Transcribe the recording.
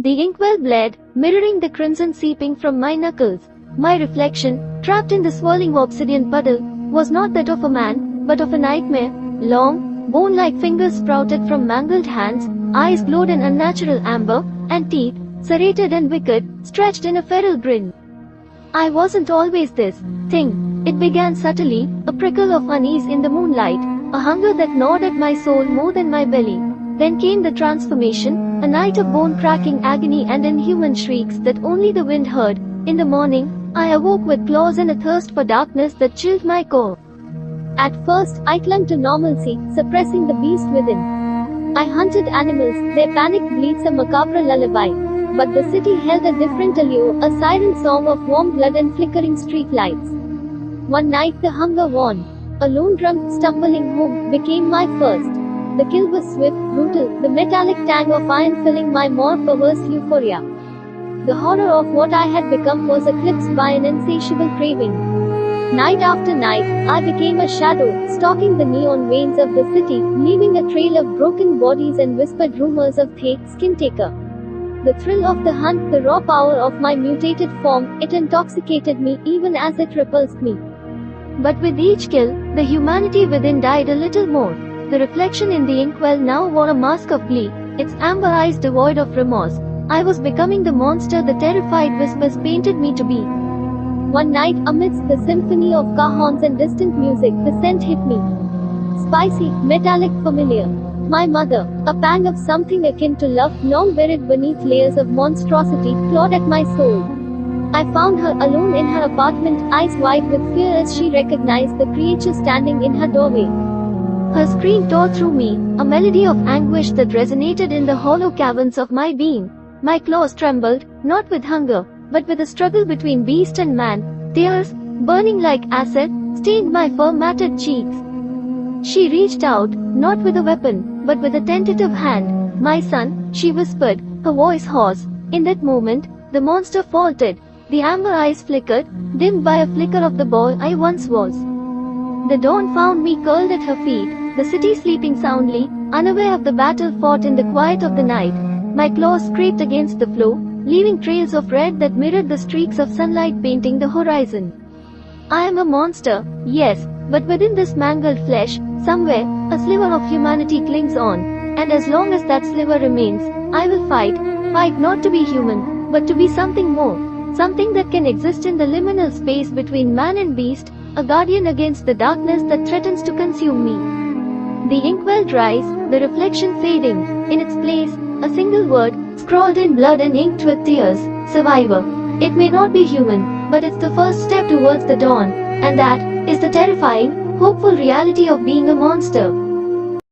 The inkwell bled, mirroring the crimson seeping from my knuckles. My reflection, trapped in the swirling obsidian puddle, was not that of a man, but of a nightmare. Long, bone-like fingers sprouted from mangled hands, eyes glowed in unnatural amber, and teeth, serrated and wicked, stretched in a feral grin. I wasn't always this thing. It began subtly, a prickle of unease in the moonlight, a hunger that gnawed at my soul more than my belly. Then came the transformation, a night of bone-cracking agony and inhuman shrieks that only the wind heard. In the morning, I awoke with claws and a thirst for darkness that chilled my core. At first, I clung to normalcy, suppressing the beast within. I hunted animals, their panicked bleats a macabre lullaby. But the city held a different allure, a siren song of warm blood and flickering street lights. One night the hunger won. A lone drunk stumbling home became my first. The kill was swift, brutal, the metallic tang of iron filling my more perverse euphoria. The horror of what I had become was eclipsed by an insatiable craving. Night after night, I became a shadow, stalking the neon veins of the city, leaving a trail of broken bodies and whispered rumors of the skin taker. The thrill of the hunt, the raw power of my mutated form, it intoxicated me even as it repulsed me. But with each kill, the humanity within died a little more. The reflection in the inkwell now wore a mask of glee, its amber eyes devoid of remorse. I was becoming the monster the terrified whispers painted me to be. One night, amidst the symphony of car horns and distant music, the scent hit me. Spicy, metallic, familiar. My mother, a pang of something akin to love, long buried beneath layers of monstrosity, clawed at my soul. I found her alone in her apartment, eyes wide with fear as she recognized the creature standing in her doorway. Her scream tore through me, a melody of anguish that resonated in the hollow caverns of my being. My claws trembled, not with hunger, but with a struggle between beast and man. Tears, burning like acid, stained my fur-matted cheeks. She reached out, not with a weapon, but with a tentative hand. "My son," she whispered, her voice hoarse. In that moment, the monster faltered. The amber eyes flickered, dimmed by a flicker of the boy I once was. The dawn found me curled at her feet, the city sleeping soundly, unaware of the battle fought in the quiet of the night. My claws scraped against the floor, leaving trails of red that mirrored the streaks of sunlight painting the horizon. I am a monster, yes, but within this mangled flesh, somewhere, a sliver of humanity clings on. And as long as that sliver remains, I will fight not to be human, but to be something more. Something that can exist in the liminal space between man and beast, a guardian against the darkness that threatens to consume me. The inkwell dries, the reflection fading. In its place, a single word, scrawled in blood and inked with tears: survivor. It may not be human, but it's the first step towards the dawn, and that is the terrifying, hopeful reality of being a monster.